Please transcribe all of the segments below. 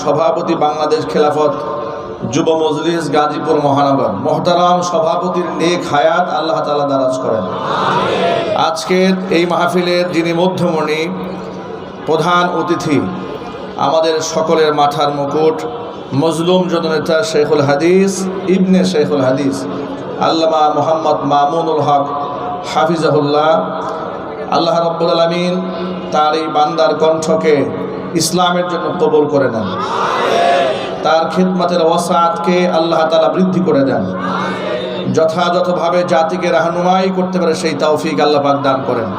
সভাপতি বাংলাদেশ খেলাফত যুব মজলিস গাজীপুর মহানগর, মোহতারাম সভাপতির নেক হায়াত আল্লাহ তাআলা দারাজ করেন। আজকের এই মাহফিলের যিনি মধ্যমণি, প্রধান অতিথি, আমাদের সকলের মাথার মুকুট, মজলুম জননেতা শেখুল হাদিস ইবনে শেখুল হাদিস আল্লামা মোহাম্মদ মামুনুল হক হাফিজাহুল্লাহ, আল্লাহ রাব্বুল আলামিন তার এই বান্দার কণ্ঠকে ইসলামের জন্য কবুল করে নেন, তার খিদমতের ওয়াসাআতকে আল্লাহ তাআলা বৃদ্ধি করে দেন, যথাযথভাবে জাতিকে রাহনুমাই করতে পারে সেই তৌফিক আল্লাহ পাক দান করেন।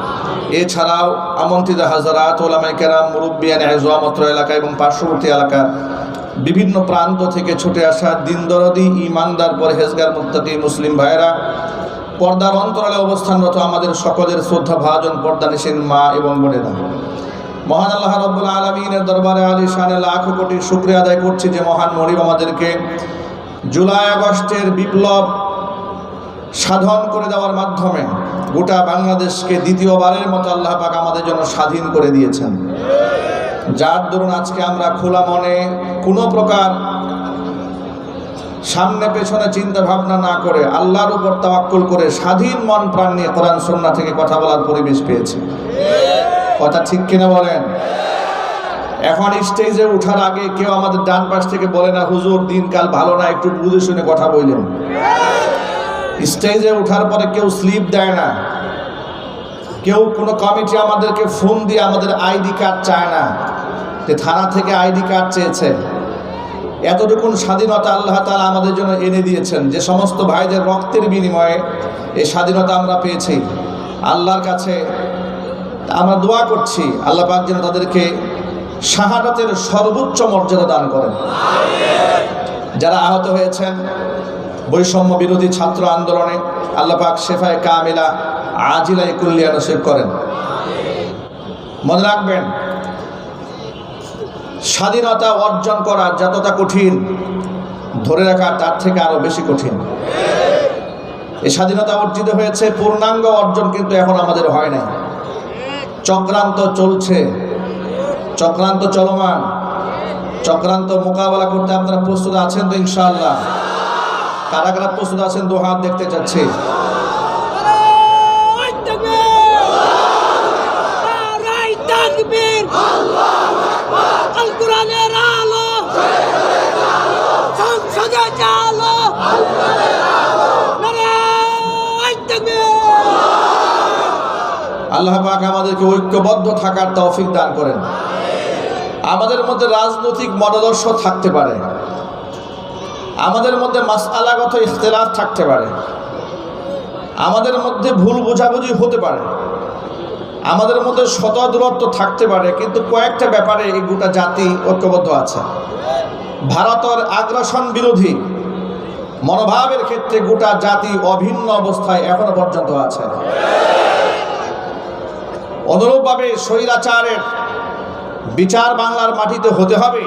এছাড়াও আমন্ত্রিত হাজারাত ওলামায়ে কেরাম, মুরব্বিয়ান আযম অত্র এলাকা এবং পার্শ্ববর্তী এলাকার বিভিন্ন প্রান্ত থেকে ছুটে আসা দিন দরদি ইমানদার পরহেজগার মুত্তাকি মুসলিম ভাইয়েরা, পর্দার অন্তরালে অবস্থানরত আমাদের সকলের শ্রদ্ধা ভাজন পর্দানিশীন মা এবং বোনেরা, মহান আল্লাহ রাব্বুল আলামিনের দরবারে আলিশানে লাখো কোটি শুকরিয়া আদায় করছি যে মহান মনিব আমাদেরকে জুলাই আগস্টের বিপ্লব সাধন করে দেওয়ার মাধ্যমে গোটা বাংলাদেশকে দ্বিতীয়বারের মতো আল্লাহ পাক আমাদের জন্য স্বাধীন করে দিয়েছেন, যার দরুন আজকে আমরা খোলা মনে কোনো প্রকার সামনে পেছনে চিন্তা ভাবনা না করে আল্লাহর উপর তাওয়াক্কুল করে স্বাধীন মন প্রাণ নিয়ে কোরআন সুন্নাহ থেকে কথা বলার পরিবেশ পেয়েছি। কথা ঠিক কিনা বলেন? এখন স্টেজে ওঠার আগে কেউ আমাদের ডান পাশ থেকে বলে না, হুজুর দিনকাল ভালো না, একটু বুঝে শুনে কথা বললেন। স্টেজে ওঠার পরে কেউ স্লিপ দেয় না, কেউ কোনো কমিটি আমাদেরকে ফোন দিয়ে আমাদের আইডি কার্ড চায় না, যে থানা থেকে আইডি কার্ড চেয়েছে। এতটুকুন স্বাধীনতা আল্লাহ তাআলা আমাদের জন্য এনে দিয়েছেন, যে সমস্ত ভাইদের রক্তের বিনিময়ে এই স্বাধীনতা আমরা পেয়েছি। আল্লাহর কাছে আমরা দোয়া করছি আল্লাহ পাক যেন তাদেরকে শাহাদাতের সর্বোচ্চ মর্যাদা দান করেন। যারা আহত হয়েছেন বৈষম্য বিরোধী ছাত্র আন্দোলনে, আল্লাহ পাক শেফায়ে কামিলা আজিলা কুল্লিয়া নসিব করেন। মনে রাখবেন, স্বাধীনতা অর্জন করা যতটা কঠিন, ধরে রাখা তার থেকে আরো বেশি কঠিন। এই স্বাধীনতা অর্জিত হয়েছে, পূর্ণাঙ্গ অর্জন কিন্তু এখন আমাদের হয় নাই। চক্রান্ত চলছে, চক্রান্ত চলমান, চক্রান্ত মোকাবেলা করতে আপনারা প্রস্তুত আছেন তো? ইনশাআল্লাহ। কারা কারা প্রস্তুত আছেন দু হাত দেখতে চাচ্ছি। আল্লাহ পাক আমাদেরকে ঐক্যবদ্ধ থাকার তৌফিক দান করেন। আমাদের মধ্যে রাজনৈতিক মতাদর্শ থাকতে পারে, আমাদের মধ্যে মাসআলাগত ইখতিলাফ থাকতে পারে, আমাদের মধ্যে ভুল বোঝাবুঝি হতে পারে, আমাদের মধ্যে শত দূরত্ব থাকতে পারে, কিন্তু কয়েকটা ব্যাপারে এই গোটা জাতি ঐক্যবদ্ধ আছে। ভারতের আগ্রাসন বিরোধী মনোভাবের ক্ষেত্রে গোটা জাতি অভিন্ন অবস্থায় এখনো পর্যন্ত আছে। অনুরূপভাবে স্বৈরাচারের বিচার বাংলার মাটিতে হতে হবে,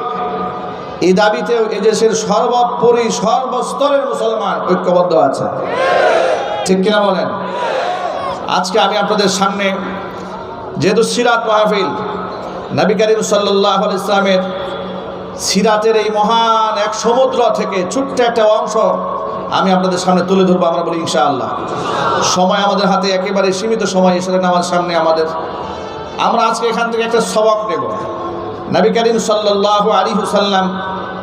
এই দাবিতেও এদেশের সর্বোপরি সর্বস্তরের মুসলমান ঐক্যবদ্ধ আছে। ঠিক কিনা বলেন? আজকে আমি আপনাদের সামনে, যেহেতু সিরাত মাহফিল, নবী করিম সাল্লাল্লাহু আলাইহি ওয়াসাল্লামের সিরাতের এই মহান এক সমুদ্র থেকে ছোট্ট একটা অংশ আমি আপনাদের সামনে তুলে ধরবো। আমরা বলি ইনশাআল্লাহ। সময় আমাদের হাতে একেবারে সীমিত সময় এসে নামাজ সামনে আমাদের। আমরা আজকে এখান থেকে একটা সবক নেব। নবী করিম সাল্লাল্লাহু আলাইহি ওয়াসাল্লাম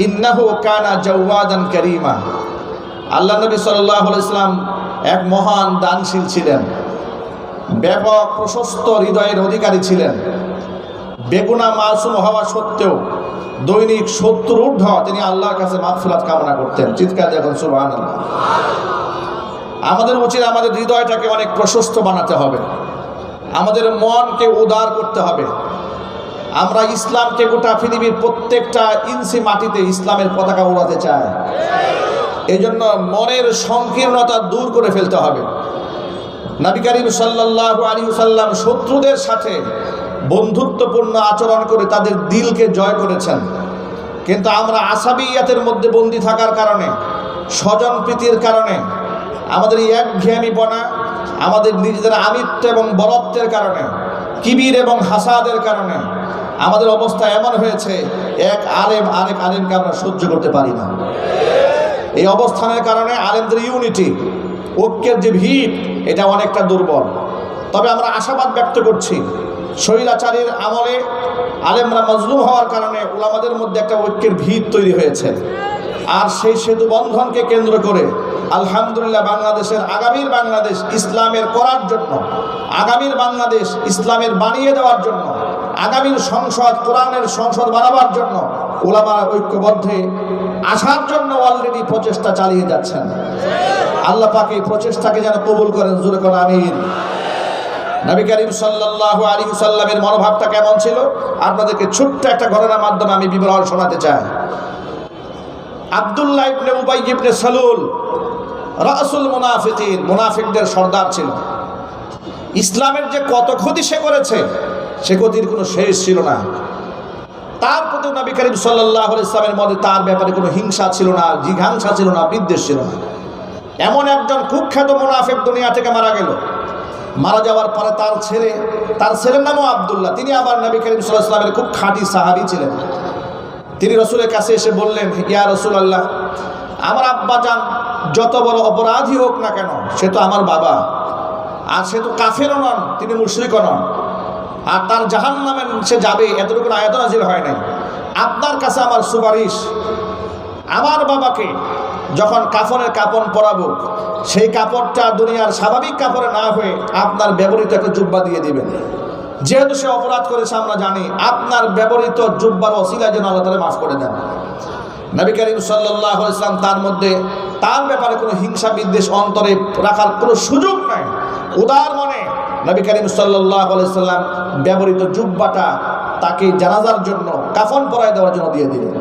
ইন্নাহু কানা জাওয়াদান কারীমা, আল্লাহ নবী সাল্লাল্লাহু আলাইহি ওয়াসাল্লাম এক মহান দানশীল ছিলেন, ব্যাপক প্রশস্ত হৃদয়ের অধিকারী ছিলেন। বেগুনা মাসুম হওয়া সত্ত্বেও দৈনিক 70 ঊর্ধ্ব তিনি আল্লাহর কাছে মাগফিরাত কামনা করতেন। চিৎকার দেখুন সুবহানাল্লাহ। আমাদের উচিত আমাদের হৃদয়টাকে অনেক প্রশস্ত বানাতে হবে, আমাদের মনকে উদার করতে হবে। আমরা ইসলামকে গোটা পৃথিবীর প্রত্যেকটা ইঞ্চি মাটিতে ইসলামের পতাকা উড়াতে চাই। এই জন্য মনের সংকীর্ণতা দূর করে ফেলতে হবে। নবী করিম সাল্লাল্লাহু আলাইহি ওয়াসাল্লাম শত্রুদের সাথে বন্ধুত্বপূর্ণ আচরণ করে তাদের দিলকে জয় করেছেন, কিন্তু আমরা আসাবিয়াতের মধ্যে বন্দী থাকার কারণে, স্বজন প্রীতির কারণে, আমাদের এই একঘেয়েমিপনা, আমাদের নিজেদের আমিত্ব এবং বরত্বের কারণে, কিবির এবং হাসাদের কারণে আমাদের অবস্থা এমন হয়েছে, এক আলেম আরেক আলেমকে আমরা সহ্য করতে পারি না। এই অবস্থানের কারণে আলেমদের ইউনিটি, ঐক্যের যে ভিত, এটা অনেকটা দুর্বল। তবে আমরা আশাবাদ ব্যক্ত করছি, স্বৈরাচারীর আমলে আলেমরা মজলুম হওয়ার কারণে উলামাদের মধ্যে একটা ঐক্যের ভিত তৈরি হয়েছে। আর সেই সেতু বন্ধনকে কেন্দ্র করে আলহামদুলিল্লাহ বাংলাদেশের আগামীর বাংলাদেশ ইসলামের করার জন্য, আগামীর বাংলাদেশ ইসলামের বানিয়ে দেওয়ার জন্য, আগামীর সংসদ কোরআনের সংসদ বানাবার জন্য উলামারা ঐক্যবদ্ধে আসার জন্য অলরেডি প্রচেষ্টা চালিয়ে যাচ্ছেন। আল্লাহ পাক এই প্রচেষ্টাকে যেন কবুল করেন, জোরে করে আমিন। নবী করিম সাল্লাল্লাহু আলাইহি ওয়াসাল্লামের মনোভাবটা কেমন ছিল আপনাদেরকে ছোট্ট একটা ঘটনার মাধ্যমে আমি বিবরণ শোনাতে চাই। আব্দুল্লাহ ইবনে উবাই ইবনে সালুল রাসুল মুনাফিকিন, মুনাফিকদের সর্দার ছিল। ইসলামের যে কত ক্ষতি সে করেছে, সে ক্ষতির কোনো শেষ ছিল না। তার প্রতি নবী করিম সাল্লাল্লাহু আলাইহি ওয়াসাল্লামের মধ্যে তার ব্যাপারে কোনো হিংসা ছিল না, জিঘাংসা ছিল না, বিদ্বেষ ছিল না। এমন একজন কুখ্যাত মুনাফিক দুনিয়া থেকে মারা গেল। মারা যাওয়ার পরে তার ছেলের নামও আব্দুল্লাহ। তিনি আবার নবী করিম সাল্লাল্লাহু আলাইহি ওয়াসাল্লামের খুব খাঁটি সাহাবী ছিলেন। তিনি রসুলের কাছে এসে বললেন, ইয়া রাসূলুল্লাহ, আমার আব্বাজান যত বড় অপরাধী হোক না কেন, সে তো আমার বাবা, আর সে তো কাফেরও নন, তিনি মুশরিকও নন, আর তার জাহান্নামে সে যাবে, এতটুকু আয়াত নাযিল হয় নাই। আপনার কাছে আমার সুপারিশ, আমার বাবাকে যখন কাফনের কাপড় পরাবো, সেই কাপড়টা দুনিয়ার স্বাভাবিক কাপড়ে না হয়ে আপনার ব্যবহৃত একটা জুব্বা দিয়ে দিবেন। যেহেতু সে অপরাধ করেছে আমরা জানি, আপনার ব্যবহৃত জুব্বার ওসিলা যেন আল্লাহ তাআলা মাফ করে দেন। নবী করিম সাল্লাল্লাহু আলাইহি ওয়াসাল্লাম তার মধ্যে তার ব্যাপারে কোনো হিংসা বিদ্বেষ অন্তরে রাখার কোনো সুযোগ নাই। উদার মনে নবী করিম সাল্লাল্লাহু আলাইহি ওয়াসাল্লাম ব্যবহৃত জুব্বাটা তাকে জানাজার জন্য, কাফন পরায় দেওয়ার জন্য দিয়ে দিলেন।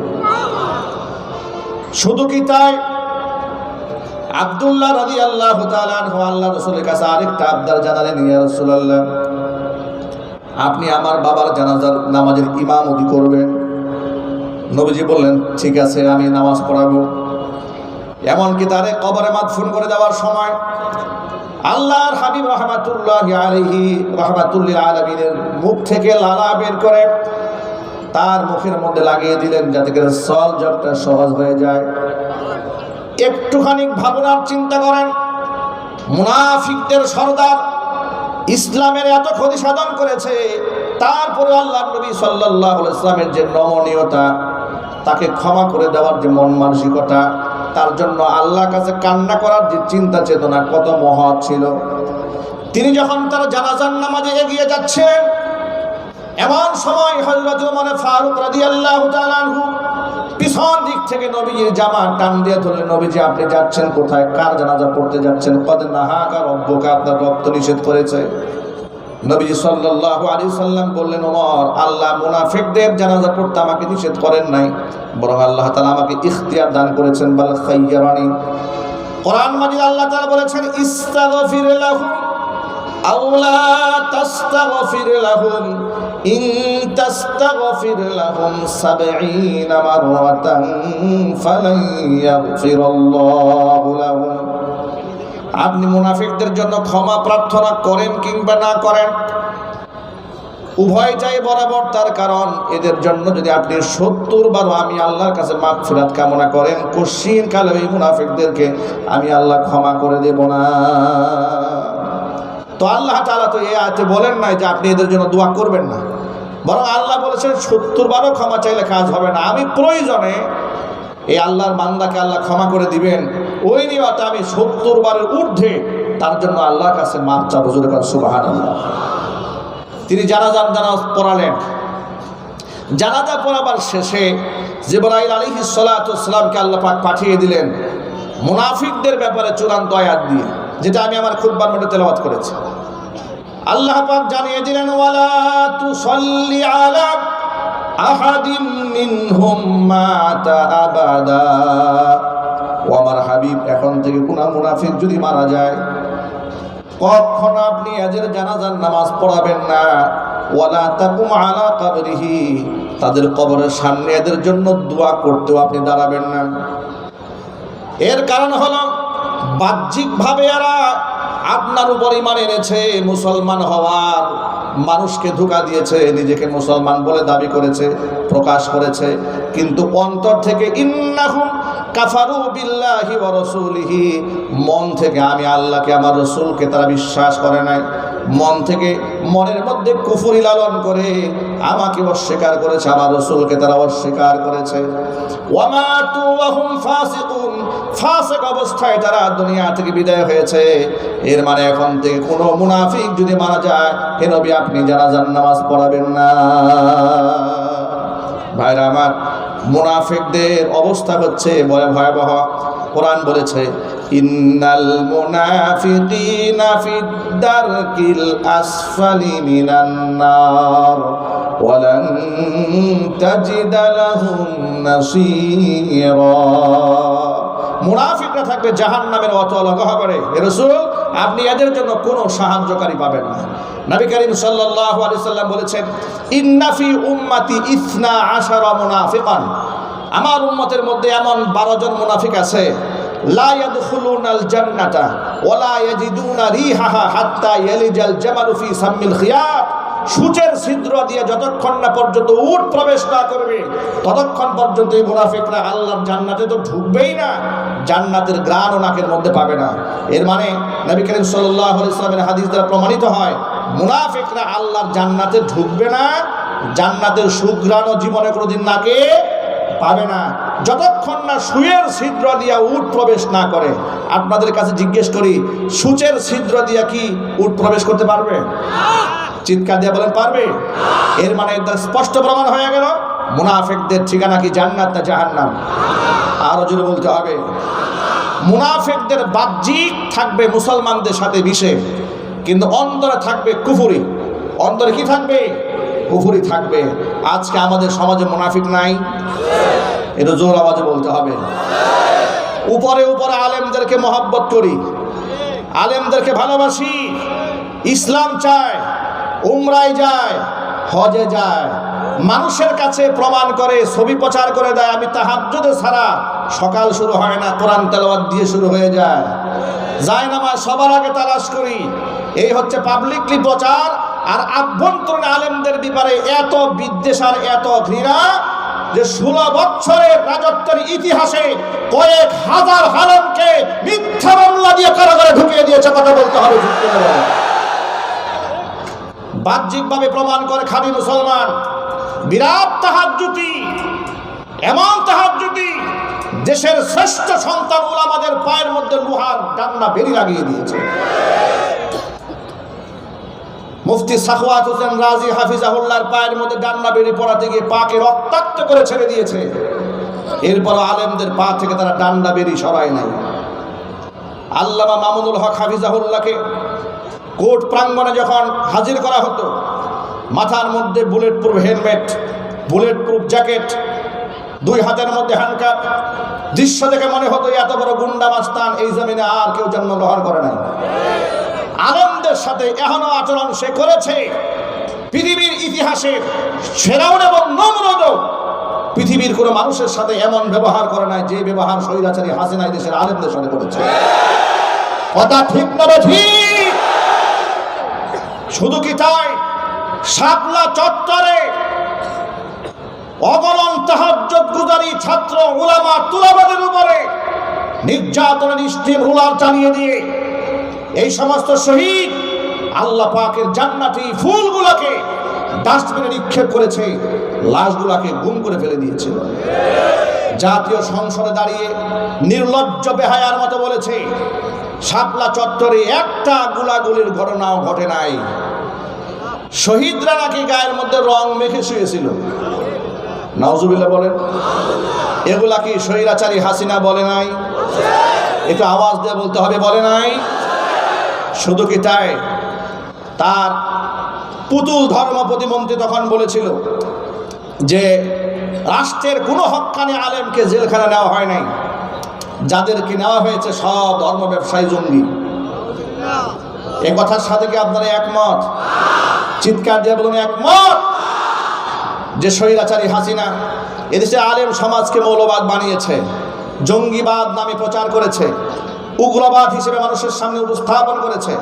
শুধু কি তাই, আব্দুল্লাহ রাদিয়াল্লাহু তাআলা আনহু আল্লাহর রাসূলের কাছে আরেকটা আবদার জানালেন, ইয়া রাসূলুল্লাহ, আপনি আমার বাবার জানাজার নামাজের ইমামতি করবেন। নবীজি বললেন, ঠিক আছে, আমি নামাজ পড়াবো। এমনকি তারে কবরে মাদফুন করে দেওয়ার সময় আল্লাহর হাবিব রাহমাতুল্লাহি আলাইহি রাহমাতুল লিল আলামিনের মুখ থেকে লালা বের করে তার মুখের মধ্যে লাগিয়ে দিলেন, যাতে করে সল জবটা সহজ হয়ে যায়। একটুখানি ভাবনার চিন্তা করেন, মুনাফিকদের সর্দার ইসলামের এত ক্ষতি সাধন করেছে, তারপরে আল্লাহর নবী সাল্লাল্লাহু আলাইহি ওয়াসাল্লামের যে নমনীয়তা, তাকে ক্ষমা করে দেওয়ার যে মন মানসিকতা, তার জন্য আল্লাহর কাছে কান্না করার যে চিন্তা চেতনা কত মহৎ ছিল। তিনি যখন তার জানাজার নামাজে এগিয়ে যাচ্ছেন, এমন সময় হযরত ওমর ফারুক রাদিয়াল্লাহু তাআলা আনহু পিছন দিক থেকে নবীজির জামা টান দিয়ে ধরলেন, নবীজি আপনি যাচ্ছেন কোথায়, কার জানাজা পড়তে যাচ্ছেন? কদ নাহাকা রব্বুকা, আপনার রব তো নিষেধ করেছে। নবীজি সাল্লাল্লাহু আলাইহি ওয়াসাল্লাম বললেন, ওমর, আল্লাহ মুনাফিকদের জানাজা পড়তে আমাকে নিষেধ করেন নাই, বরং আল্লাহ তাআলা আমাকে ইখতিয়ার দান করেছেন, বাল খায়্যারানি। কোরআন মাজিদ আল্লাহ তাআলা বলেছেন, ইস্তাগফির লাহুম আও লা তাস্তাগফির লাহুম ইন তাস্তাগফির লাহুম ৭০ মাররাতান ফালান ইয়াগফিরাল্লাহু লাহুম। আপনি মুনাফিকদের জন্য ক্ষমা প্রার্থনা করেন কিংবা না করেন, উভয়টাই বরাবর। তার কারণ এদের জন্য যদি আপনি ৭০ বার আমি আল্লাহর কাছে মাগফিরাত কামনা করেন, কশিন কালে এই মুনাফিকদেরকে আমি আল্লাহ ক্ষমা করে দেব না। তো আল্লাহ তাআলা তো এই আয়াতে বলেন নাই যে আপনি এদের জন্য দোয়া করবেন না, বরং আল্লাহ বলেছেন ৭০ বারও ক্ষমা চাইলে কাজ হবে না, আমি প্রয়োজনে এই আল্লাহর বান্দাকে আল্লাহ ক্ষমা করে দিবেন, ওই নিয়তে আমি ৭০ বারের ঊর্ধ্বে তার জন্য আল্লাহর কাছে মাফ চাবো। জোরে বলেন সুবহানাল্লাহ। তিনি জানাজ পড়ালেন। জানাজা পড়াবার শেষে জিবরাইল আলাইহিস সালাতু ওয়াস সালামকে আল্লাহ পাক পাঠিয়ে দিলেন মুনাফিকদের ব্যাপারে চূড়ান্ত আয়াত দিয়ে, যেটা আমি আমার খুতবার মধ্যে তেলাওয়াত করেছি। আল্লাহ পাক জানিয়ে দিলেন, ওয়ালা তুসাল্লি আলা আহাদিন মিনহুম মাতা আবাদা। ও আমার হাবিব, এখন থেকে কোন মুনাফিক যদি মারা যায়, কখনো আপনি এদের জানাজার নামাজ পড়াবেন না। ওয়ালা তাকুম আলা কবরিহি, তাদের কবরের সামনে এদের জন্য দোয়া করতেও আপনি দাঁড়াবেন না। এর কারণ হলো বাহ্যিকভাবে এরা আপনার উপর ঈমান এনেছে, মুসলমান হওয়ার মানুষকে ধোঁকা দিয়েছে, নিজেকে মুসলমান বলে দাবি করেছে, প্রকাশ করেছে, কিন্তু অন্তর থেকে ইন্নাহুম কাফারু বিল্লাহি ওয়া রাসূলিহি, মন থেকে আমি আল্লাহকে আমার রাসূলকে তারা বিশ্বাস করে নাই, মন থেকে মনের মধ্যে কুফরি লালন করে আমাকে অস্বীকার করেছে, আমার রাসূলকে তারা অস্বীকার করেছে। ওয়া মাতু ওয়া হুম ফাসিকুন, ফাসিক অবস্থায় তারা দুনিয়া থেকে বিদায় হয়েছে। এর মানে এখন থেকে কোনো মুনাফিক যদি মারা যায়, হে নবী আপনি জানাজার নামাজ পড়াবেন না। ভাইরা আমার, মুনাফিকদের অবস্থা হচ্ছে বড় ভয়াবহ। কোরআন বলেছে ইন্নাল মুনাফিকিনা ফিদ দারকিল আসফালি মিনান নার ওয়া লান তাজিদা লাহুম নাসীরা। মুনাফিকরা থাকবে জাহান্নামের অতল গহ্বরে। হে রাসূল, আপনি এদের জন্য কোনো সাহায্যকারী পাবেন না। নবী করিম সাল্লাল্লাহু আলাইহি সাল্লাম বলেছেন ইন্না ফি উম্মতি 12 মুনাফিকান, আমার উম্মতের মধ্যে এমন 12 জন মুনাফিক আছে, লা ইয়াদখুলুনাল জান্নাতা ওয়া লা ইয়াজিদুনা রিহাহা হাত্তা ইয়ালিজাল জামালু ফি সাম্মিল খিয়াত। সূচের ছিদ্র দিয়ে যতক্ষণ না পর্যন্ত উট প্রবেশ না করবে ততক্ষণ পর্যন্ত এই মুনাফিকরা আল্লাহর জান্নাতে তো ঢুকবেই না, জান্নাতের ঘ্রাণও নাকের মধ্যে পাবে না। এর মানে নবী করিম সাল্লাল্লাহু আলাইহি সাল্লামের হাদিস দ্বারা প্রমাণিত হয় মুনাফিকরা আল্লাহর জান্নাতে ঢুকবে না, জান্নাতের সুঘ্রাণও জীবনে কোনোদিন নাকে পাবে না, যতক্ষণ না সুয়ের ছিদ্র দিয়া উট প্রবেশ না করে। আপনাদের কাছে জিজ্ঞেস করি, সূচের ছিদ্র দিয়া কি উট প্রবেশ করতে পারবে? চিৎকার দিয়ে বলেন পারবে? এর মানে স্পষ্ট প্রমাণ হয়ে গেল মুনাফিকদের ঠিকানা কি জান্নাত না জাহান্নাম? আরো জোরে বলতে হবে। মুনাফিকদের বাহ্যিক থাকবে মুসলমানদের সাথে মিশে, কিন্তু অন্তরে থাকবে কুফরি। অন্তরে কি থাকবে? কুফরি থাকবে। আজকে আমাদের সমাজে মুনাফিক নাই? এটা জোর আওয়াজে বলতে হবে। উপরে উপরে আলেমদেরকে মহব্বত করি, আলেমদেরকে ভালোবাসি, ইসলাম চায়, উমরায় যায়, হজে যায়, মানুষের কাছে প্রমাণ করে, ছবি প্রচার করে দেয় আমি তাহাজ্জুদে ছাড়া সকাল শুরু হয় না, কোরআন তেলাওয়াত দিয়ে শুরু হয়ে যায়, জায়নামাজ সবার আগে তালাশ করি। এই হচ্ছে পাবলিকলি প্রচার। আর আভ্যন্তরীণ আলেমদের ব্যাপারে এত বিদ্বেষ আর এত ঘৃণা যে 16 বছরের রাজত্বের ইতিহাসে কয়েক হাজার আলেমকে মিথ্যা মামলা দিয়ে কারাগারে ঢুকিয়ে দিয়েছে। কথা বলতে হবে। বাহ্যিকভাবে প্রমাণ করে খাঁটি মুসলমান, বিরাট তাহাজ্জুদি, এমন তাহাজ্জুদি দেশের শ্রেষ্ঠ সন্তান উলামাদের পায়ের মধ্যে লোহার ডান্না বেরি লাগিয়ে দিয়েছে। মুফতি সাখাওয়াত হোসেন রাজি হাফিজাহুল্লাহর পায়ের মধ্যে ডান্না বেরি পড়াতে গিয়ে পাকে রক্তাক্ত করে ছেড়ে দিয়েছে। এরপর আলেমদের পা থেকে তারা ডান্না বেরি সরায় নাই। আল্লামা মামুনুল হক হাফিজাহুল্লাহকে কোর্ট প্রাঙ্গণে যখন হাজির করা হতো, মাথার মধ্যে bullet proof helmet, bullet proof jacket, 2 হাতের মধ্যে হ্যান্ডকাপ, দৃশ্য দেখে মনে হতো এত বড় গুন্ডা মাস্তান এই জমিনে আর কেউ জন্মগ্রহণ করে নাই। আলেমদের সাথে এখনো আচরণ সে করেছে পৃথিবীর ইতিহাসে ফেরাউন এবং নমরুদ পৃথিবীর কোনো মানুষের সাথে এমন ব্যবহার করে নাই যে ব্যবহার স্বৈরাচারী হাসিনা দেশের আলেমদের সাথে করেছে। কথা ঠিক না ঠিক? শুধু কি তাই, শাপলা চত্বরে অগণন তাহাজ্জুদ গুজারি ছাত্র উলামা তুলাবাদের উপরে নির্যাতনের স্টিম রুলার চালিয়ে দিয়ে এই সমস্ত শহীদ আল্লাহ পাকের জান্নাতি ফুলগুলোকে ডাস্টবিনে নিক্ষেপ করেছে, লাশগুলোকে গুম করে ফেলে দিয়েছিল। জাতীয় সংসদে দাঁড়িয়ে নির্লজ্জ বেহায়ার মতো বলেছে শাপলা চত্বরে একটা গুলাগুলির ঘটনাও ঘটে নাই। শহীদরা নাকি গায়ের মধ্যে রং মেখে শুয়েছিল। নাউজুবিল্লাহ বলেন। এগুলা কি স্বৈরাচারী হাসিনা বলে নাই? একটু আওয়াজ দিয়ে বলতে হবে, বলে নাই? শুধু কি তাই, তার পুতুল ধর্ম প্রতিমন্ত্রী তখন বলেছিল যে রাষ্ট্রের কোনো হক্কানি আলেমকে জেলখানা নেওয়া হয় নাই, যাদেরকে নেওয়া হয়েছে সব ধর্ম ব্যবসায়ী জঙ্গি। এ কথার সাথে কি আপনারা একমত? চিৎকার দিয়ে বলুন একমত। যে স্বৈরাচারী হাসিনা এদেশে আলেম সমাজকে মৌলবাদ বানিয়েছে, জঙ্গিবাদ নামে প্রচার করেছে, উগ্রবাদ হিসেবে মানুষের সামনে উপস্থাপন করেছে,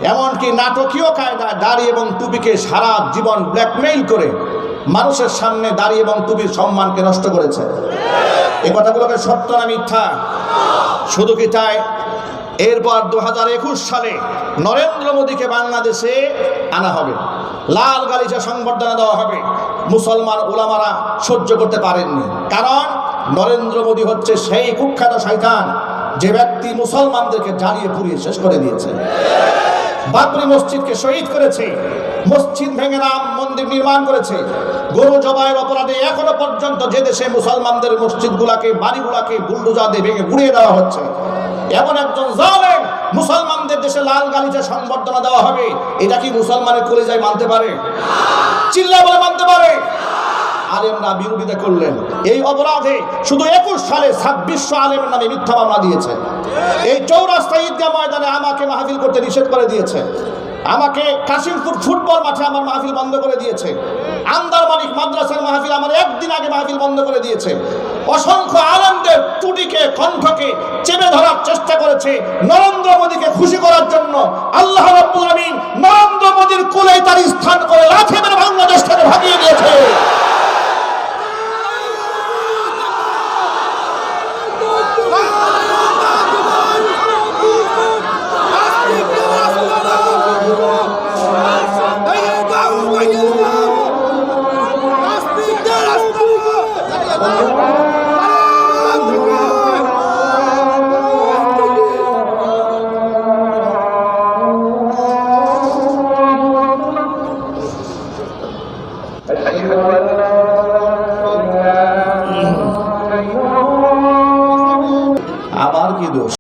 এমনকি নাটকীয় কায়দায় দাড়ি এবং টুপিকে সারা জীবন ব্ল্যাকমেইল করে মানুষের সামনে দাড়ি এবং টুপির সম্মানকে নষ্ট করেছে। এই কথাগুলোকে সত্য না মিথ্যা? শুধু কি তাই, এরপর 2021 সালে নরেন্দ্র মোদীকে বাংলাদেশে আনা হবে, লাল গালিচা সংবর্ধনা দেওয়া হবে। মুসলমান উলামারা সহ্য করতে পারেননি, কারণ নরেন্দ্র মোদী হচ্ছে সেই কুখ্যাত শয়তান যে ব্যক্তি মুসলমানদেরকে জ্বালিয়ে পুড়িয়ে শেষ করে দিয়েছে, বাবরি মসজিদকে শহীদ করেছে, মসজিদ ভেঙে রাম মন্দির নির্মাণ করেছে, গরু জবাইয়ের অপরাধে এখনো পর্যন্ত যে দেশে মুসলমানদের মসজিদগুলাকে বাড়িগুলাকে বুলডোজার দিয়ে ভেঙে গুড়িয়ে দেওয়া হচ্ছে, এমন একজন জালেম মুসলমানদের দেশে লাল গালিচা সংবর্ধনা দেওয়া হবে, এটা কি মুসলমানের কলিজায় মানতে পারে? চিল্লা বলে মানতে পারে? আলেমরা বিরোধিতা করলেন। এই অপরাধে শুধু 21 সালে 2600 আলেমের নামে মিথ্যা মামলা দিয়েছে। এই চৌরাস্তা ঈদগাহ ময়দানে আমাকে মাহফিল করতে নিষেধ করে দিয়েছে, আমাকে কাশিমপুর ফুটবল মাঠে আমার মাহফিল বন্ধ করে দিয়েছে, আন্দার মালিক মাদ্রাসার মাহফিল আমার একদিন আগে মাহফিল বন্ধ করে দিয়েছে। অসংখ্য আলেমদের টুটিকে কণ্ঠকে চেপে ধরার চেষ্টা করেছে নরেন্দ্র মোদীকে খুশি করার জন্য। আল্লাহ রাব্বুল আলামিন নরেন্দ্র মোদীর কোলে তার স্থান করে লাথি মেরে বাংলাদেশ থেকে ভাগিয়ে দিয়েছে।